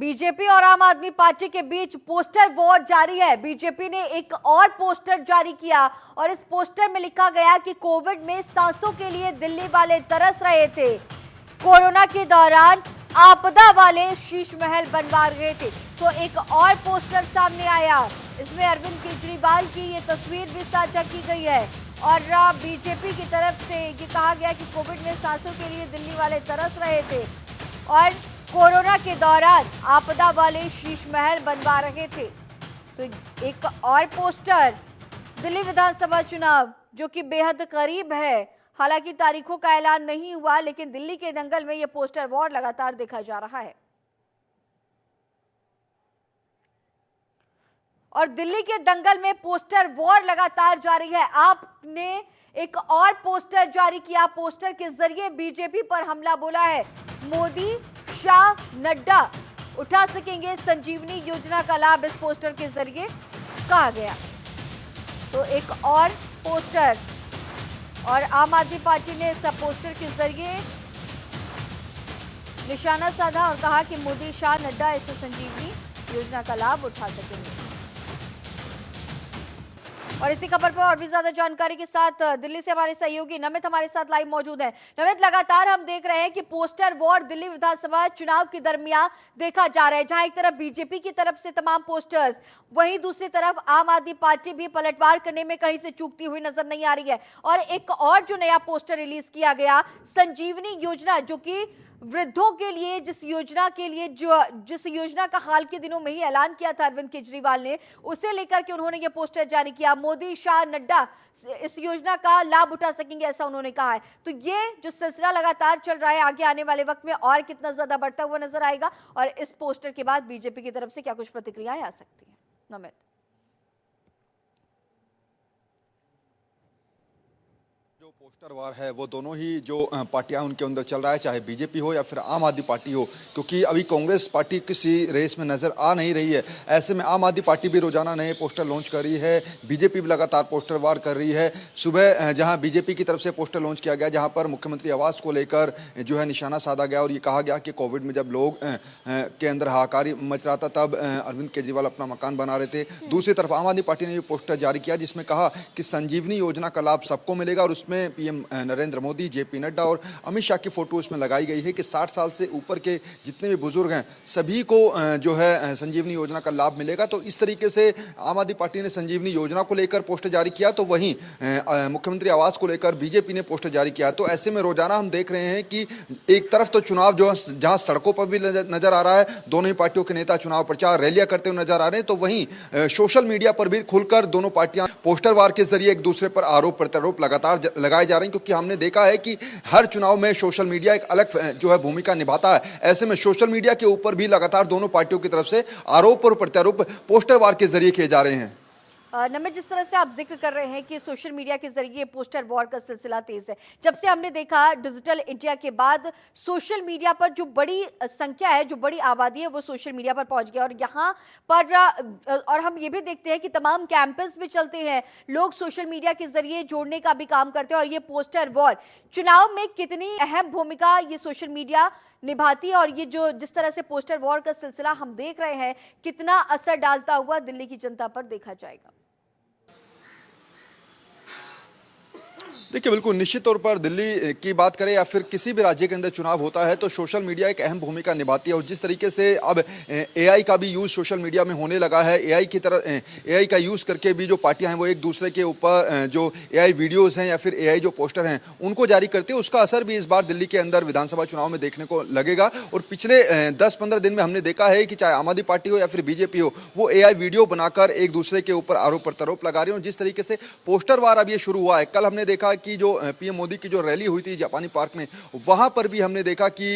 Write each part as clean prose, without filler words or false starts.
BJP और आम आदमी पार्टी के बीच पोस्टर वॉर जारी है। बीजेपी ने एक और पोस्टर जारी किया और इस पोस्टर में लिखा गया कि कोविड में सांसों के लिए दिल्ली वाले तरस रहे थे, कोरोना के दौरान आपदा वाले शीश महल बनवा रहे थे। तो एक और पोस्टर सामने आया, इसमें अरविंद केजरीवाल की ये तस्वीर भी साझा की गई है और बीजेपी की तरफ से ये कहा गया कि कोविड में सांसों के लिए दिल्ली वाले तरस रहे थे और कोरोना के दौरान आपदा वाले शीश महल बनवा रहे थे। तो एक और पोस्टर, दिल्ली विधानसभा चुनाव जो कि बेहद करीब है, हालांकि तारीखों का ऐलान नहीं हुआ, लेकिन दिल्ली के दंगल में यह पोस्टर वॉर लगातार देखा जा रहा है। और दिल्ली के दंगल में पोस्टर वॉर लगातार जारी है। आपने एक और पोस्टर जारी किया, पोस्टर के जरिए बीजेपी पर हमला बोला है। मोदी, शाह, नड्डा उठा सकेंगे संजीवनी योजना का लाभ, इस पोस्टर के जरिए कहा गया। तो एक और पोस्टर और आम आदमी पार्टी ने इस पोस्टर के जरिए निशाना साधा और कहा कि मोदी, शाह, नड्डा इस संजीवनी योजना का लाभ उठा सकेंगे। और इसी खबर पर और भी ज्यादा जानकारी के साथ दिल्ली से हमारे सहयोगी नमित हमारे साथ लाइव मौजूद हैं। नमित, लगातार हम देख रहे हैं कि पोस्टर वॉर दिल्ली विधानसभा चुनाव के दरमियान देखा जा रहा है, जहां एक तरफ बीजेपी की तरफ से तमाम पोस्टर्स, वहीं दूसरी तरफ आम आदमी पार्टी भी पलटवार करने में कहीं से चूकती हुई नजर नहीं आ रही है। और एक और जो नया पोस्टर रिलीज किया गया, संजीवनी योजना, जो कि वृद्धों के लिए जिस योजना का हाल के दिनों में ही ऐलान किया था अरविंद केजरीवाल ने, उसे लेकर के उन्होंने ये पोस्टर जारी किया। मोदी, शाह, नड्डा इस योजना का लाभ उठा सकेंगे, ऐसा उन्होंने कहा है। तो ये जो सिलसिला लगातार चल रहा है, आगे आने वाले वक्त में और कितना ज्यादा बढ़ता हुआ नजर आएगा और इस पोस्टर के बाद बीजेपी की तरफ से क्या कुछ प्रतिक्रियाएं आ सकती है? नमित, जो पोस्टर वार है वो दोनों ही जो पार्टियां उनके अंदर चल रहा है, चाहे बीजेपी हो या फिर आम आदमी पार्टी हो, क्योंकि अभी कांग्रेस पार्टी किसी रेस में नजर आ नहीं रही है। ऐसे में आम आदमी पार्टी भी रोजाना नए पोस्टर लॉन्च कर रही है, बीजेपी भी लगातार पोस्टर वार कर रही है। सुबह जहां बीजेपी की तरफ से पोस्टर लॉन्च किया गया, जहां पर मुख्यमंत्री आवास को लेकर जो है निशाना साधा गया और ये कहा गया कि कोविड में जब लोग के अंदर हाहाकार मच रहा था, तब अरविंद केजरीवाल अपना मकान बना रहे थे। दूसरी तरफ आम आदमी पार्टी ने ये पोस्टर जारी किया जिसमें कहा कि संजीवनी योजना का लाभ सबको मिलेगा और उसमें पीएम नरेंद्र मोदी, जेपी नड्डा और अमित शाह की फोटो उसमें लगाई गई है कि 60 साल से ऊपर के जितने भी बुजुर्ग हैं सभी को जो है संजीवनी योजना का लाभ मिलेगा। तो इस तरीके से आम आदमी पार्टी ने संजीवनी योजना को लेकर पोस्टर जारी किया, तो वहीं मुख्यमंत्री आवास को लेकर बीजेपी ने पोस्टर जारी किया। तो ऐसे में रोजाना हम देख रहे हैं कि एक तरफ तो चुनाव जो जहां सड़कों पर भी नजर आ रहा है, दोनों ही पार्टियों के नेता चुनाव प्रचार रैलियां करते हुए नजर आ रहे हैं, तो वहीं सोशल मीडिया पर भी खुलकर दोनों पार्टियां पोस्टर वार के जरिए एक दूसरे पर आरोप प्रत्यारोप लगातार लगाए जा रहे हैं, क्योंकि हमने देखा है कि हर चुनाव में सोशल मीडिया एक अलग जो है भूमिका निभाता है। ऐसे में सोशल मीडिया के ऊपर भी लगातार दोनों पार्टियों की तरफ से आरोप और प्रत्यारोप पोस्टर वार के जरिए किए जा रहे हैं। नमित, जिस तरह से आप जिक्र कर रहे हैं कि सोशल मीडिया के जरिए पोस्टर वॉर का सिलसिला तेज है, जब से हमने देखा डिजिटल इंडिया के बाद सोशल मीडिया पर जो बड़ी संख्या है, जो बड़ी आबादी है, वो सोशल मीडिया पर पहुंच गया और यहाँ पर और हम ये भी देखते हैं कि तमाम कैंपेस भी चलते हैं, लोग सोशल मीडिया के जरिए जोड़ने का भी काम करते हैं। और ये पोस्टर वॉर चुनाव में कितनी अहम भूमिका ये सोशल मीडिया निभाती है और ये जो जिस तरह से पोस्टर वॉर का सिलसिला हम देख रहे हैं, कितना असर डालता हुआ दिल्ली की जनता पर देखा जाएगा? देखिए, बिल्कुल निश्चित तौर पर दिल्ली की बात करें या फिर किसी भी राज्य के अंदर चुनाव होता है तो सोशल मीडिया एक अहम भूमिका निभाती है। और जिस तरीके से अब एआई का भी यूज़ सोशल मीडिया में होने लगा है, एआई का यूज़ करके भी जो पार्टियां हैं वो एक दूसरे के ऊपर जो एआई वीडियोज़ हैं या फिर एआई जो पोस्टर हैं उनको जारी करते हैं, उसका असर भी इस बार दिल्ली के अंदर विधानसभा चुनाव में देखने को लगेगा। और पिछले 10-15 दिन में हमने देखा है कि चाहे आम आदमी पार्टी हो या फिर बीजेपी हो, वो एआई वीडियो बनाकर एक दूसरे के ऊपर आरोप प्रत्यारोप लगा रही है। और जिस तरीके से पोस्टर वार अब ये शुरू हुआ है, कल हमने देखा कि जो पीएम मोदी की जो रैली हुई थी जापानी पार्क में, वहां पर भी हमने देखा कि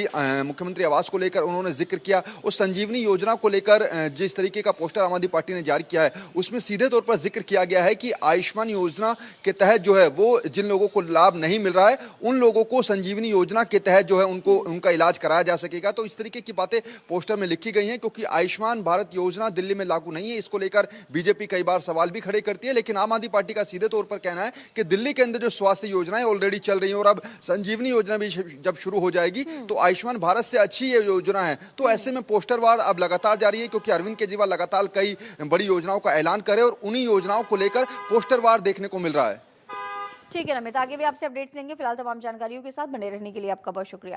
मुख्यमंत्री आवास को लेकर उन्होंने जिक्र किया। उस संजीवनी योजना को लेकर जिस तरीके का पोस्टर आम आदमी पार्टी ने जारी किया है, उसमें सीधे तौर पर जिक्र किया गया है कि आयुष्मान योजना के तहत जो है वो जिन लोगों को लाभ नहीं मिल रहा है, उन लोगों को संजीवनी योजना के तहत जो है उनका इलाज कराया जा सकेगा। तो इस तरीके की बातें पोस्टर में लिखी गई हैं, क्योंकि आयुष्मान भारत योजना दिल्ली में लागू नहीं है। इसको लेकर बीजेपी कई बार सवाल भी खड़े करती है, लेकिन आम आदमी पार्टी का सीधे तौर पर कहना है कि दिल्ली के अंदर जो स्वास्थ्य स्वास्थ्य योजनाएं ऑलरेडी चल रही हैं और अब संजीवनी योजना भी जब शुरू हो जाएगी तो आयुष्मान भारत से अच्छी ये योजना है। तो ऐसे में पोस्टर वार अब लगातार जारी है, क्योंकि अरविंद केजरीवाल लगातार कई बड़ी योजनाओं का ऐलान करे और उन्हीं योजनाओं को लेकर पोस्टर वार देखने को मिल रहा है। ठीक है नमित, आगे भी आपसे अपडेट्स लेंगे। फिलहाल तमाम जानकारियों के साथ बने रहने के लिए आपका बहुत शुक्रिया।